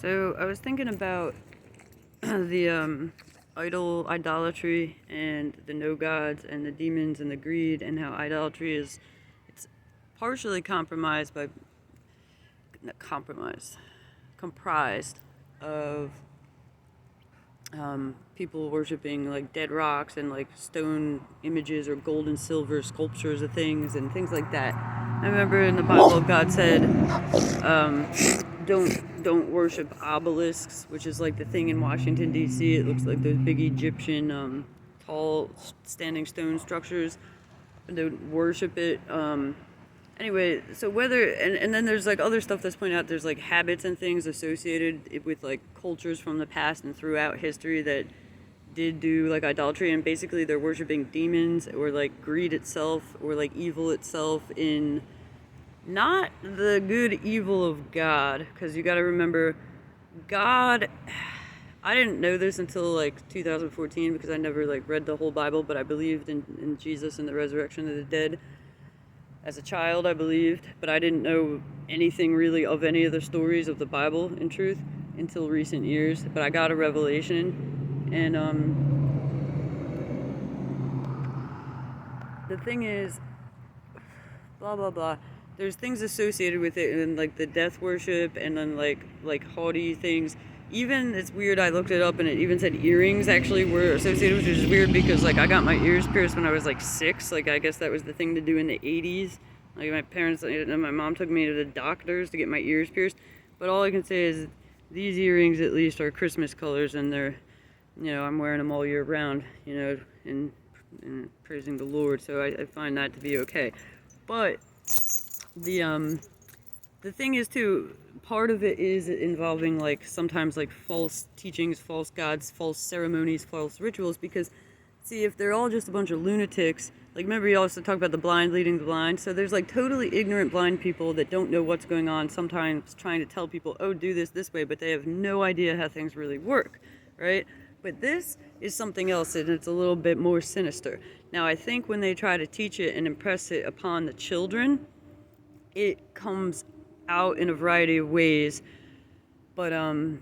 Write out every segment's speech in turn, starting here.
So I was thinking about the idolatry and the no gods and the demons and the greed, and how idolatry it's partially compromised by not compromised comprised of people worshiping like dead rocks and like stone images or gold and silver sculptures of things and things like that. I remember in the Bible God said, don't worship obelisks, which is like the thing in Washington D.C. It looks like those big Egyptian tall standing stone structures. And don't worship it. Anyway, so whether and then there's like other stuff that's pointed out. There's like habits and things associated with like cultures from the past and throughout history that did do like idolatry, and basically they're worshiping demons or like greed itself or like evil itself in not the good evil of God, because you got to remember God. I didn't know this until like 2014 because I never like read the whole Bible, but I believed in Jesus and the resurrection of the dead. As a child, I believed, but I didn't know anything really of any of the stories of the Bible, in truth, until recent years. But I got a revelation, and the thing is, blah blah blah. There's things associated with it, and like the death worship, and then like haughty things. Even, it's weird, I looked it up and it even said earrings actually were associated, which is weird because like I got my ears pierced when I was like 6. Like I guess that was the thing to do in the 80s. Like my parents and my mom took me to the doctors to get my ears pierced. But all I can say is these earrings at least are Christmas colors, and they're, I'm wearing them all year round, and praising the Lord. So I find that to be okay. But the thing is too, part of it is involving like sometimes like false teachings, false gods, false ceremonies, false rituals, because see, if they're all just a bunch of lunatics, like remember you also talk about the blind leading the blind, so there's like totally ignorant blind people that don't know what's going on, sometimes trying to tell people, oh, do this way, but they have no idea how things really work, right? But this is something else, and it's a little bit more sinister. Now I think when they try to teach it and impress it upon the children, it comes out in a variety of ways, but the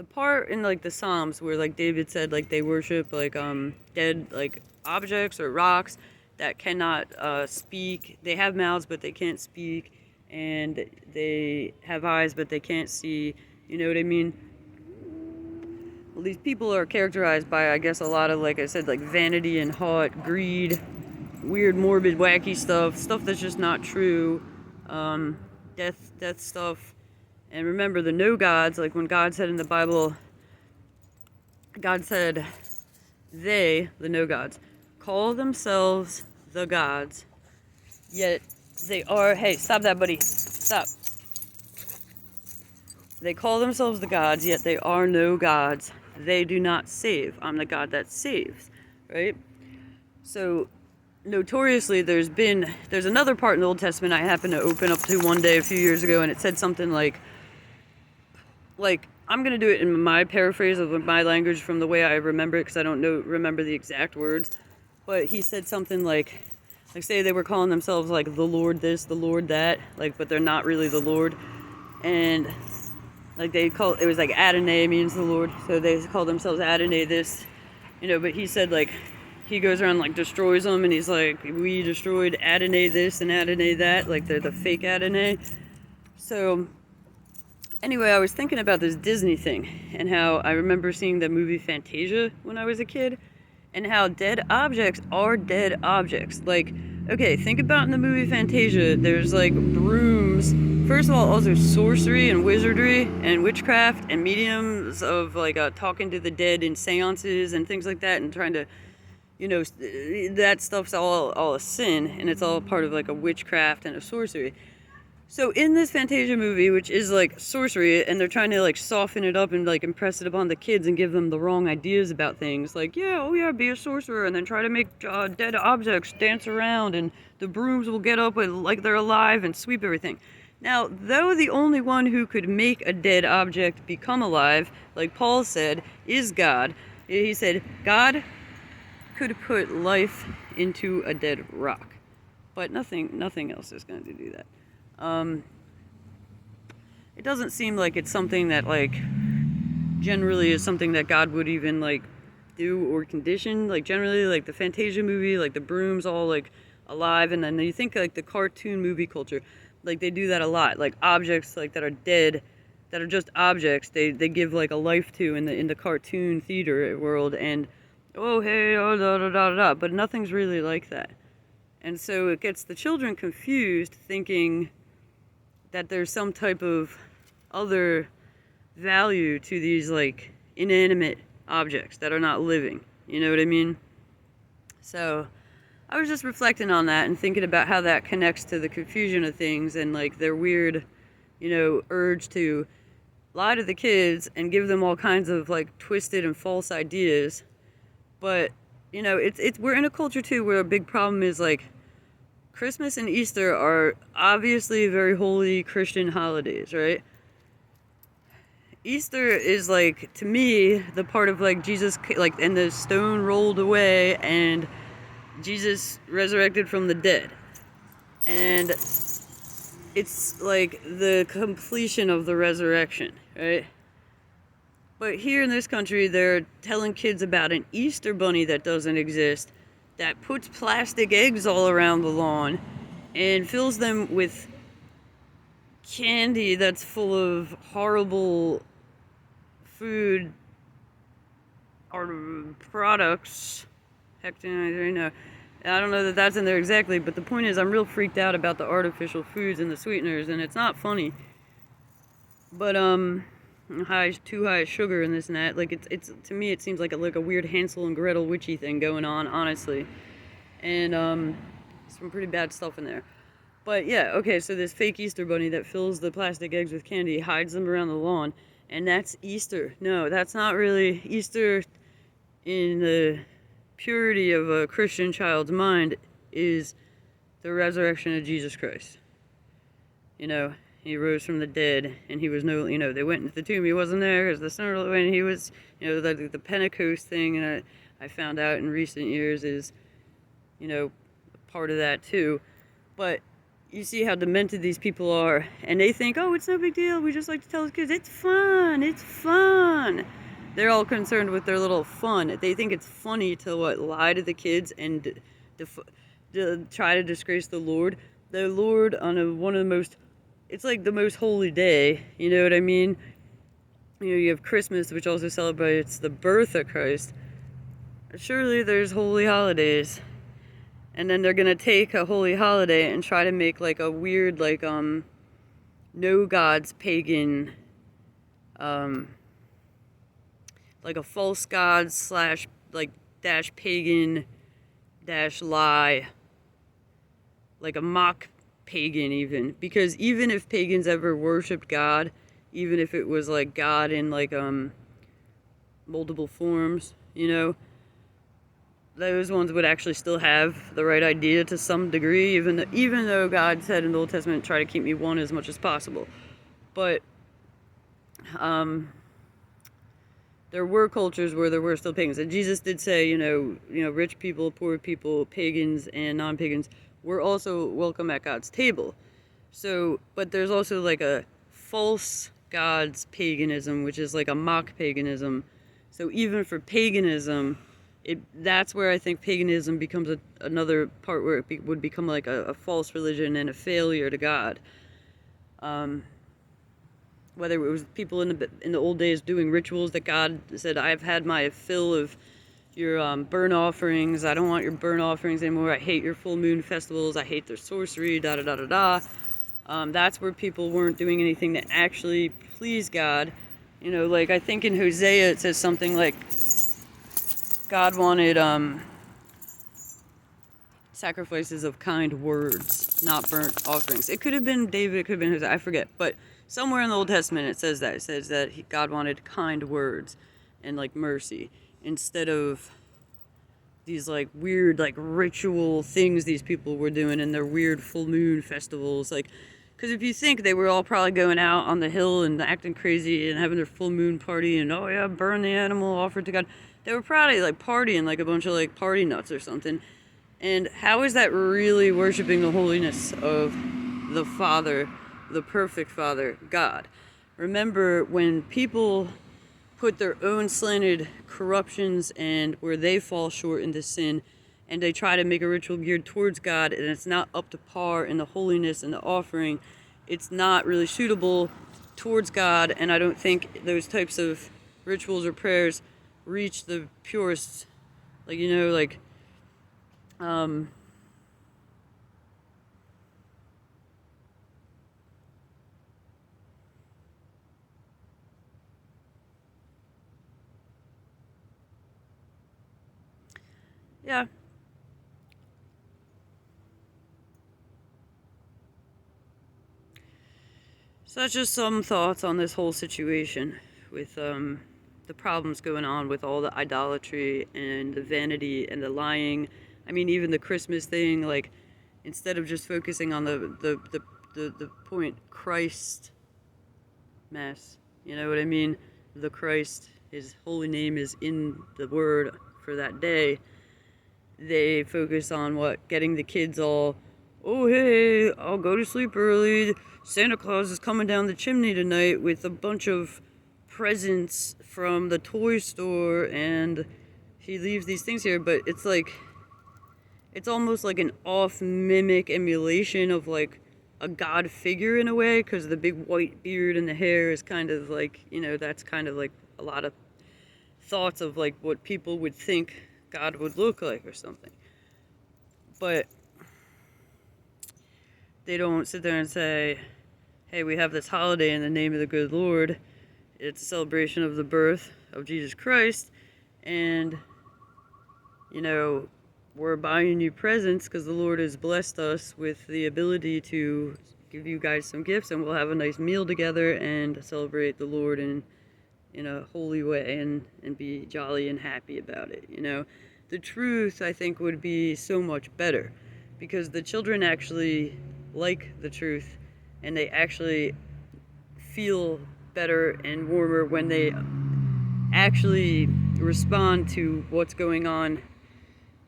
part in like the Psalms where like David said like they worship like dead like objects or rocks that cannot speak. They have mouths but they can't speak, and they have eyes but they can't see. You know what I mean? Well, these people are characterized by, I guess, a lot of, like I said, like vanity and greed, weird, morbid, wacky stuff that's just not true. Death stuff. And remember the no gods, like when God said in the Bible, God said they, the no gods, call themselves the gods, yet they are, hey, stop that, buddy, stop. They call themselves the gods, yet they are no gods. They do not save. I'm the God that saves, right? So notoriously there's another part in the Old Testament I happened to open up to one day a few years ago, and it said something like I'm going to do it in my paraphrase of my language from the way I remember it, because I don't remember the exact words, but he said something like say they were calling themselves like the Lord this, the Lord that, like, but they're not really the Lord, and like it was like Adonai means the Lord, so they call themselves Adonai this, but he said like he goes around like destroys them, and he's like, we destroyed Adonai this and Adonai that, like they're the fake Adonai. So anyway, I was thinking about this Disney thing, and how I remember seeing the movie Fantasia when I was a kid, and how dead objects are dead objects. Like, okay, think about in the movie Fantasia, there's like brooms. First of all, also sorcery and wizardry and witchcraft and mediums of like talking to the dead in seances and things like that, and trying to, that stuff's all a sin, and it's all part of like a witchcraft and a sorcery. So in this Fantasia movie, which is like sorcery, and they're trying to like soften it up and like impress it upon the kids and give them the wrong ideas about things, like, be a sorcerer, and then try to make dead objects dance around, and the brooms will get up and like they're alive and sweep everything. Now, though the only one who could make a dead object become alive, like Paul said, is God. He said God could put life into a dead rock, but nothing else is going to do that. it doesn't seem like it's something that like generally is something that God would even like do or condition. Like generally, like the Fantasia movie, like the broom's all like alive, and then you think like the cartoon movie culture, like they do that a lot. Like objects like that are dead, that are just objects, they give like a life to in the cartoon theater world, and oh hey oh da da da da, but nothing's really like that. And so it gets the children confused, thinking that there's some type of other value to these like inanimate objects that are not living. You know what I mean? So I was just reflecting on that and thinking about how that connects to the confusion of things and like their weird, you know, urge to lie to the kids and give them all kinds of like twisted and false ideas. But you know, it's we're in a culture too where a big problem is like Christmas and Easter are obviously very holy Christian holidays, right? Easter is like, to me, the part of like Jesus, like, and the stone rolled away and Jesus resurrected from the dead. And it's like the completion of the resurrection, right? But here in this country, they're telling kids about an Easter bunny that doesn't exist, that puts plastic eggs all around the lawn and fills them with candy that's full of horrible food or products. Heck, I don't know. I don't know that that's in there exactly, but the point is I'm real freaked out about the artificial foods and the sweeteners, and it's not funny. But too high sugar and this and that. Like it's to me it seems like a weird Hansel and Gretel witchy thing going on, honestly. And some pretty bad stuff in there. But yeah, okay, so this fake Easter bunny that fills the plastic eggs with candy, hides them around the lawn, and that's Easter. No, that's not really Easter. In the purity of a Christian child's mind is the resurrection of Jesus Christ. You know, he rose from the dead, and he was they went into the tomb, he wasn't there, because the sun rolled away, and he was, the Pentecost thing, and I found out in recent years is, part of that too. But you see how demented these people are, and they think, oh, it's no big deal, we just like to tell the kids, it's fun. They're all concerned with their little fun. They think it's funny to lie to the kids and try to disgrace the Lord. The Lord on one of the most, it's like the most holy day, you know what I mean? You have Christmas, which also celebrates the birth of Christ. Surely there's holy holidays. And then they're going to take a holy holiday and try to make like a weird, like, no gods pagan, like a false god / dash pagan dash lie, like a mock pagan even, because even if pagans ever worshipped God, even if it was like God in like multiple forms, those ones would actually still have the right idea to some degree, even though God said in the Old Testament, try to keep me one as much as possible. But there were cultures where there were still pagans. And Jesus did say, rich people, poor people, pagans, and non-pagans were also welcome at God's table. So, but there's also like a false gods paganism, which is like a mock paganism. So even for paganism, that's where I think paganism becomes another part where it would become like a false religion and a failure to God. Whether it was people in the old days doing rituals that God said, I've had my fill of your burnt offerings. I don't want your burnt offerings anymore. I hate your full moon festivals. I hate their sorcery, da da da da da. That's where people weren't doing anything to actually please God. Like I think in Hosea it says something like God wanted sacrifices of kind words, not burnt offerings. It could have been David, it could have been Hosea, I forget. But somewhere in the Old Testament it says that. It says that God wanted kind words and like mercy instead of these like weird like ritual things these people were doing in their weird full moon festivals. Like, because if you think they were all probably going out on the hill and acting crazy and having their full moon party and, oh yeah, burn the animal, offer it to God. They were probably like partying like a bunch of like party nuts or something. And how is that really worshiping the holiness of the Father, the perfect Father, God? remember when people put their own slanted corruptions and where they fall short into sin, and they try to make a ritual geared towards God, and it's not up to par in the holiness and the offering, it's not really suitable towards God, and I don't think those types of rituals or prayers reach the purest, like, you know, like, yeah. So that's just some thoughts on this whole situation with the problems going on with all the idolatry and the vanity and the lying. I mean, even the Christmas thing, like, instead of just focusing on the point Christ Mass, you know what I mean? The Christ, his holy name is in the word for that day. They focus on what? Getting the kids all, oh hey, I'll go to sleep early. Santa Claus is coming down the chimney tonight with a bunch of presents from the toy store, and he leaves these things here. But it's like, it's almost like an off mimic emulation of like a god figure in a way, because the big white beard and the hair is kind of like, you know, that's kind of like a lot of thoughts of like what people would think God would look like or something. But they don't sit there and say, hey, we have this holiday in the name of the good Lord. It's a celebration of the birth of Jesus Christ, and, you know, we're buying you presents because the Lord has blessed us with the ability to give you guys some gifts, and we'll have a nice meal together and celebrate the Lord in a holy way, and be jolly and happy about it, you know. The truth, I think, would be so much better, because the children actually like the truth, and they actually feel better and warmer when they actually respond to what's going on.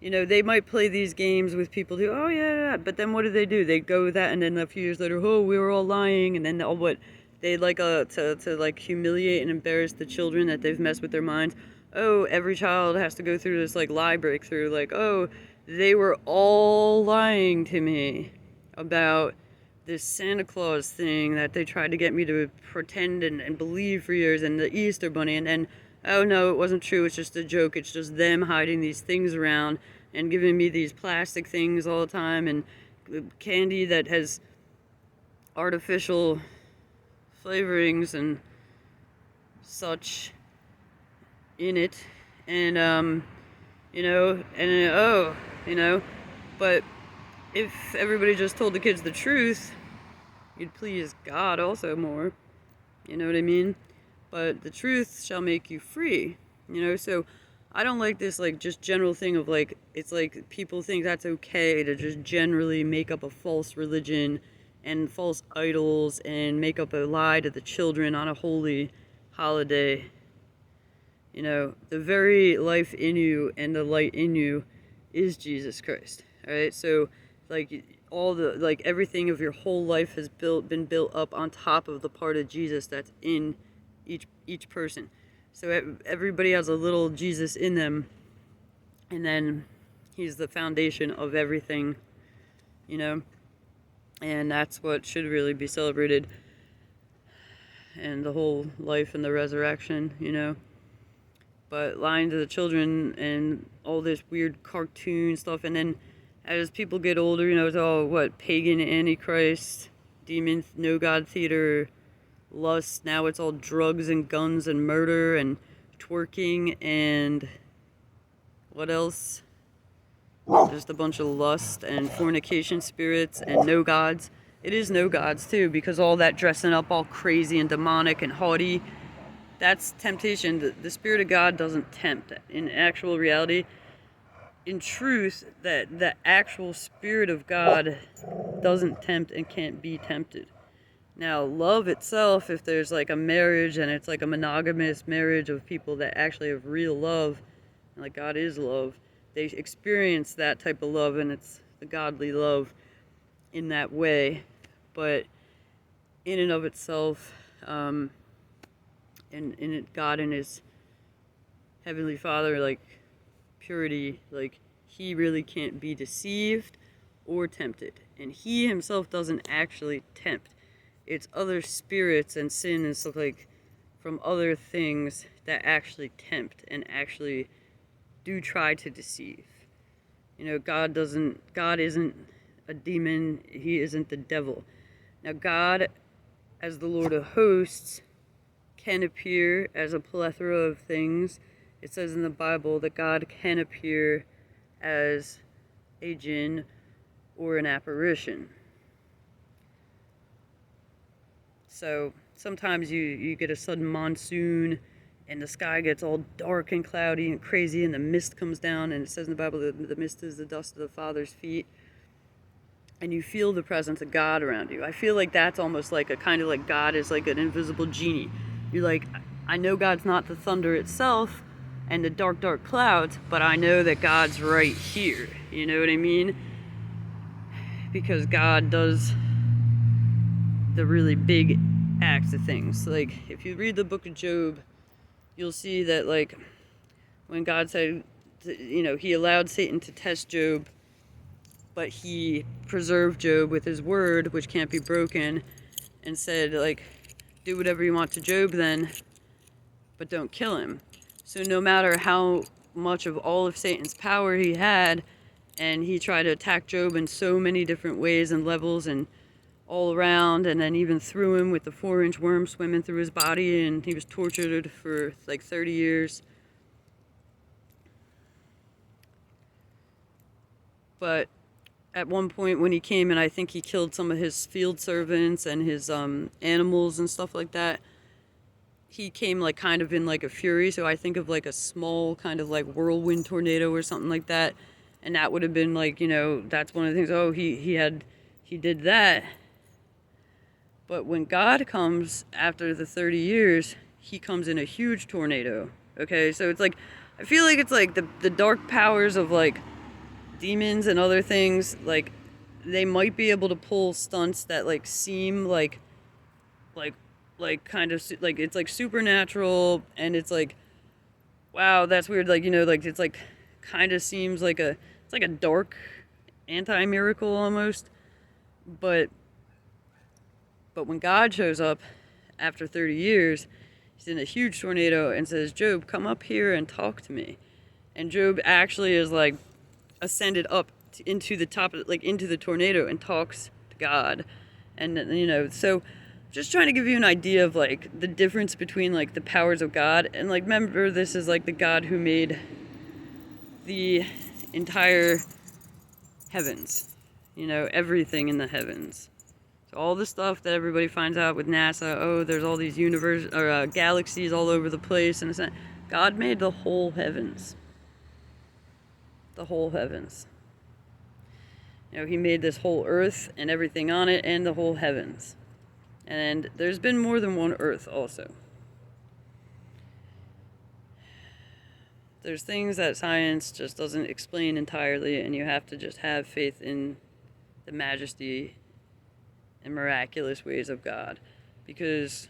You know, they might play these games with people who, oh yeah, but then what do? They go with that, and then a few years later, oh, we were all lying, and then what? They like to like humiliate and embarrass the children that they've messed with their minds. Oh, every child has to go through this like lie breakthrough, like, oh, they were all lying to me about this Santa Claus thing that they tried to get me to pretend and believe for years, and the Easter Bunny, and then, oh no, it wasn't true, it's just a joke, it's just them hiding these things around and giving me these plastic things all the time, and candy that has artificial flavorings and such in it, and you know, and oh, you know, but if everybody just told the kids the truth, you'd please God also more, you know what I mean? But the truth shall make you free, you know. So I don't like this like just general thing of like, it's like people think that's okay to just generally make up a false religion and false idols and make up a lie to the children on a holy holiday. You know, the very life in you and the light in you is Jesus Christ. All right, so like all the, like everything of your whole life has been built up on top of the part of Jesus that's in each person. So everybody has a little Jesus in them, and then he's the foundation of everything, you know, and that's what should really be celebrated, and the whole life and the resurrection, you know. But lying to the children and all this weird cartoon stuff, and then as people get older, you know, it's all what, pagan, antichrist, demon, no god theater, lust. Now it's all drugs and guns and murder and twerking and what else? Just a bunch of lust and fornication spirits and no gods. It is no gods too, because all that dressing up all crazy and demonic and haughty, that's temptation. The Spirit of God doesn't tempt. In actual reality, in truth, that the actual Spirit of God doesn't tempt and can't be tempted. Now, love itself, if there's like a marriage and it's like a monogamous marriage of people that actually have real love, and like God is love, they experience that type of love, and it's the godly love in that way. But in and of itself, and God and his Heavenly Father, like purity, like he really can't be deceived or tempted. And he himself doesn't actually tempt. It's other spirits and sin and stuff like from other things that actually tempt and actually do try to deceive. You know, God isn't a demon, he isn't the devil. Now God, as the Lord of hosts, can appear as a plethora of things. It says in the Bible that God can appear as a jinn or an apparition. So sometimes you get a sudden monsoon and the sky gets all dark and cloudy and crazy and the mist comes down, and it says in the Bible that the mist is the dust of the Father's feet, and you feel the presence of God around you. I feel like that's almost like a kind of like God is like an invisible genie. You're like, I know God's not the thunder itself and the dark, dark clouds, but I know that God's right here. You know what I mean? Because God does the really big acts of things. Like, if you read the book of Job, you'll see that, like, when God said, you know, he allowed Satan to test Job, but he preserved Job with his word, which can't be broken, and said, like, do whatever you want to Job then, but don't kill him. So no matter how much of all of Satan's power he had, and he tried to attack Job in so many different ways and levels and all around, and then even threw him with the 4-inch worm swimming through his body, and he was tortured for like 30 years. But at one point when he came, and I think he killed some of his field servants and his animals and stuff like that, he came like kind of in like a fury. So I think of like a small kind of like whirlwind tornado or something like that, and that would have been like, you know, that's one of the things. Oh, he did that. But when God comes after the 30 years, he comes in a huge tornado. Okay, so it's like, I feel like it's like the dark powers of like demons and other things, like they might be able to pull stunts that like seem like kind of like it's like supernatural, and it's like, wow, that's weird. Like, you know, like it's like kind of seems like it's like a dark anti-miracle almost. But when God shows up after 30 years, he's in a huge tornado and says, Job, come up here and talk to me. And Job actually is like ascended up into the top, like into the tornado, and talks to God. And, you know, so just trying to give you an idea of like the difference between like the powers of God. And like, remember, this is like the God who made the entire heavens, you know, everything in the heavens. So all the stuff that everybody finds out with NASA, oh, there's all these galaxies all over the place, and it's not, God made the whole heavens. The whole heavens. You know, he made this whole earth and everything on it, and the whole heavens. And there's been more than one earth also. There's things that science just doesn't explain entirely, and you have to just have faith in the majesty and miraculous ways of God, because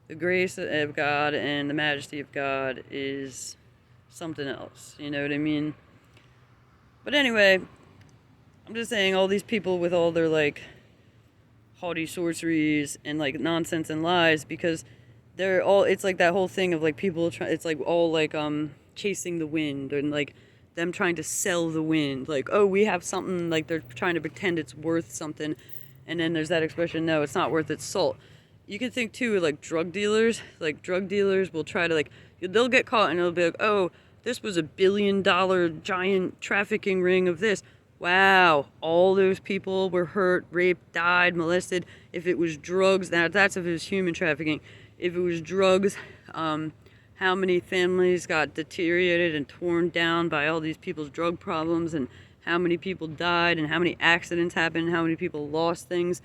the grace of God and the majesty of God is something else, you know what I mean? But anyway, I'm just saying, all these people with all their like haughty sorceries and like nonsense and lies, because they're all, it's like that whole thing of like people it's like all like chasing the wind, and like them trying to sell the wind, like, oh, we have something, like they're trying to pretend it's worth something. And then there's that expression, no, it's not worth its salt. You can think too, like drug dealers. Like drug dealers will try to like, they'll get caught and it'll be like, oh, this was $1 billion giant trafficking ring of this. Wow, all those people were hurt, raped, died, molested. If it was drugs, that's if it was human trafficking. If it was drugs, how many families got deteriorated and torn down by all these people's drug problems, and how many people died, and how many accidents happened, how many people lost things.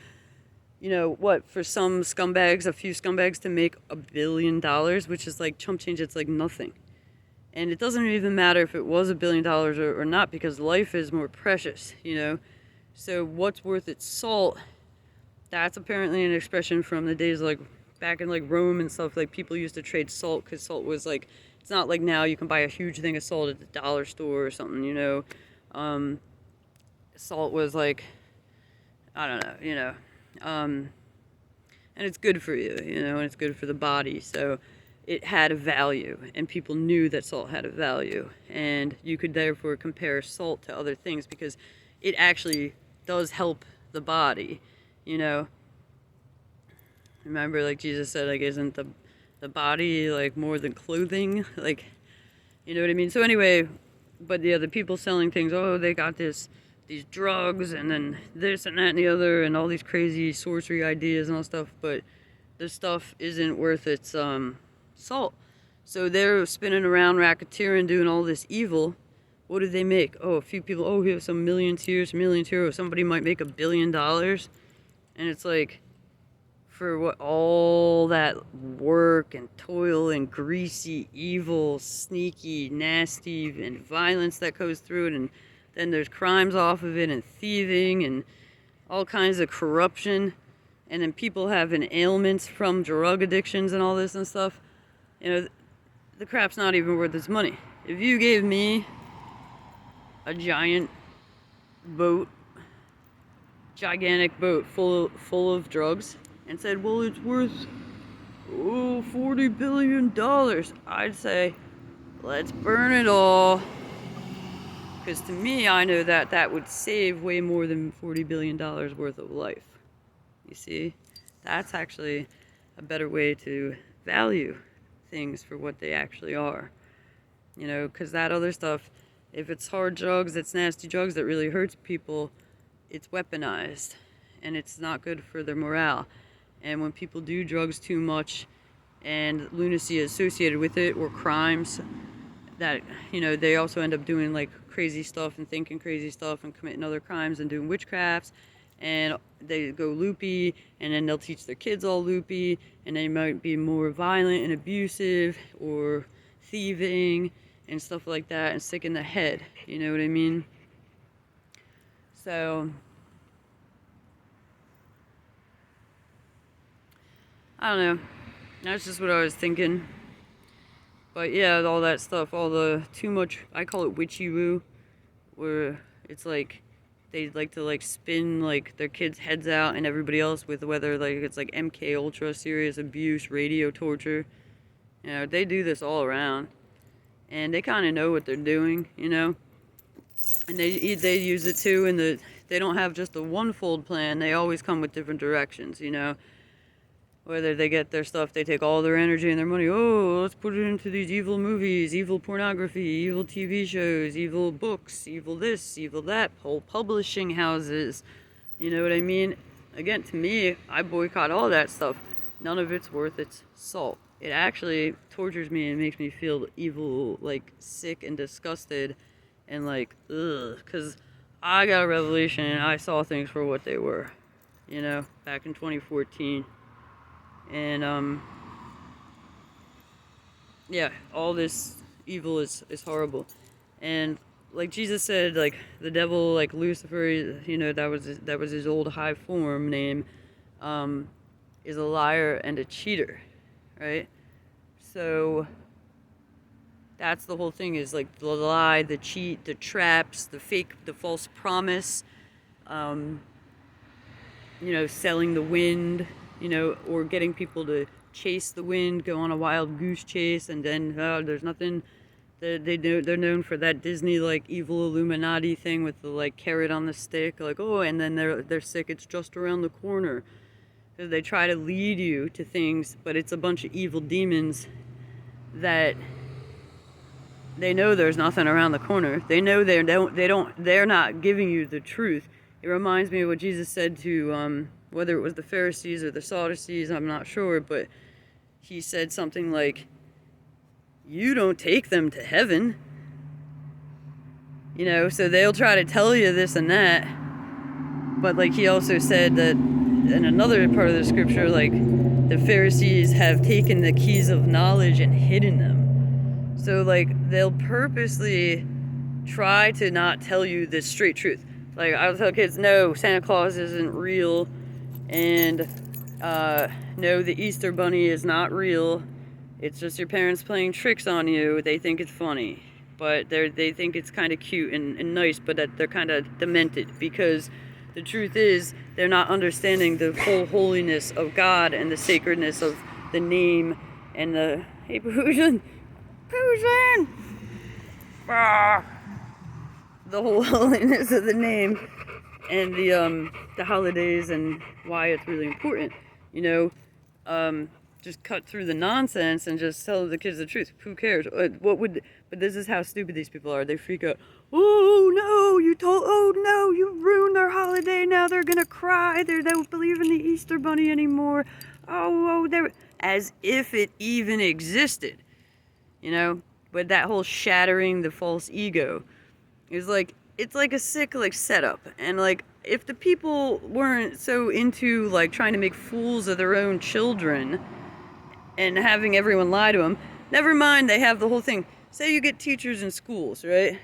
You know, what, for some scumbags, a few scumbags to make $1 billion, which is like chump change, it's like nothing. And it doesn't even matter if it was $1 billion or not, because life is more precious, you know. So what's worth its salt, that's apparently an expression from the days like back in like Rome and stuff, like people used to trade salt because salt was like, it's not like now you can buy a huge thing of salt at the dollar store or something, you know. Salt was like, I don't know, you know, and it's good for you, you know, and it's good for the body. So it had a value, and people knew that salt had a value, and you could therefore compare salt to other things because it actually does help the body, you know. Remember, like Jesus said, like, isn't the body like more than clothing? Like, you know what I mean? So anyway, but yeah, the people selling things, oh, they got these drugs and then this and that and the other and all these crazy sorcery ideas and all stuff, but this stuff isn't worth its salt. So they're spinning around racketeering, doing all this evil. What did they make? Oh, a few people, oh, here's some millions here, oh, somebody might make $1 billion. And it's like, for what, all that work and toil and greasy, evil, sneaky, nasty, and violence that goes through it, and then there's crimes off of it, and thieving, and all kinds of corruption, and then people having ailments from drug addictions and all this and stuff. You know, the crap's not even worth its money. If you gave me a gigantic boat full of drugs, and said, well, it's worth $40 billion, I'd say, let's burn it all. Because to me, I know that that would save way more than $40 billion worth of life. You see, that's actually a better way to value things for what they actually are. You know, because that other stuff, if it's hard drugs, it's nasty drugs that really hurts people, it's weaponized, and it's not good for their morale. And when people do drugs too much and lunacy associated with it, or crimes that, you know, they also end up doing like crazy stuff and thinking crazy stuff and committing other crimes and doing witchcrafts, and they go loopy, and then they'll teach their kids all loopy, and they might be more violent and abusive or thieving and stuff like that, and sick in the head, you know what I mean? So I don't know. That's just what I was thinking. But yeah, all that stuff, all the too much, I call it witchy woo, where it's like they like to like spin like their kids' heads out and everybody else with whether like it's like MK Ultra, serious abuse, radio torture. You know, they do this all around, and they kind of know what they're doing, you know. And they use it too, and they don't have just a one-fold plan. They always come with different directions, you know. Whether they get their stuff, they take all their energy and their money, oh, let's put it into these evil movies, evil pornography, evil TV shows, evil books, evil this, evil that, whole publishing houses, you know what I mean? Again, to me, I boycott all that stuff. None of it's worth its salt. It actually tortures me and makes me feel evil, like sick and disgusted and like, ugh, because I got a revelation and I saw things for what they were, you know, back in 2014. And yeah, all this evil is horrible. And like Jesus said, like the devil, like Lucifer, you know, that was his old high form name, is a liar and a cheater, right? So that's the whole thing, is like the lie, the cheat, the traps, the fake, the false promise, you know, selling the wind, you know, or getting people to chase the wind, go on a wild goose chase, and then there's nothing. They're known for that Disney like evil Illuminati thing with the like carrot on the stick, like, oh, and then they're sick. It's just around the corner. Because they try to lead you to things, but it's a bunch of evil demons that they know there's nothing around the corner. They know they're not giving you the truth. It reminds me of what Jesus said to whether it was the Pharisees or the Sadducees, I'm not sure, but he said something like, you don't take them to heaven. You know, so they'll try to tell you this and that. But like he also said that in another part of the scripture, like the Pharisees have taken the keys of knowledge and hidden them. So like they'll purposely try to not tell you the straight truth. Like I'll tell kids, no, Santa Claus isn't real. And No, the Easter Bunny is not real. It's just your parents playing tricks on you. They think it's funny, but they think it's kind of cute and nice, but that they're kind of demented, because the truth is they're not understanding the full holiness of God and the sacredness of the name and the, hey, Pujan, ah, the whole holiness of the name and the holidays and why it's really important. You know, just cut through the nonsense and just tell the kids the truth. Who cares? But this is how stupid these people are. They freak out. Oh no, oh no, you ruined their holiday. Now they're gonna cry. They don't believe in the Easter Bunny anymore. They're, as if it even existed, you know. But that whole shattering the false ego is like, it's like a sick like setup. And like, if the people weren't so into like trying to make fools of their own children and having everyone lie to them, never mind, they have the whole thing. Say you get teachers in schools, right?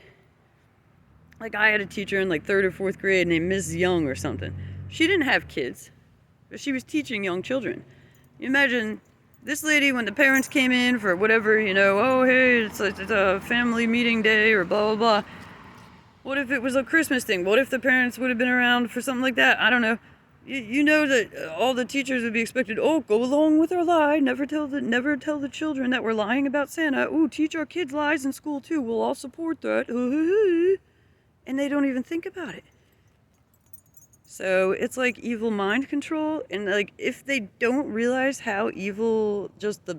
Like I had a teacher in like 3rd or 4th grade named Ms. Young or something. She didn't have kids, but she was teaching young children. You imagine this lady, when the parents came in for whatever, you know, oh hey, it's a family meeting day or blah blah blah. What if it was a Christmas thing? What if the parents would have been around for something like that? I don't know. You know that all the teachers would be expected, oh, go along with our lie. Never tell the children that we're lying about Santa. Ooh, teach our kids lies in school too. We'll all support that. And they don't even think about it. So it's like evil mind control. And like, if they don't realize how evil just the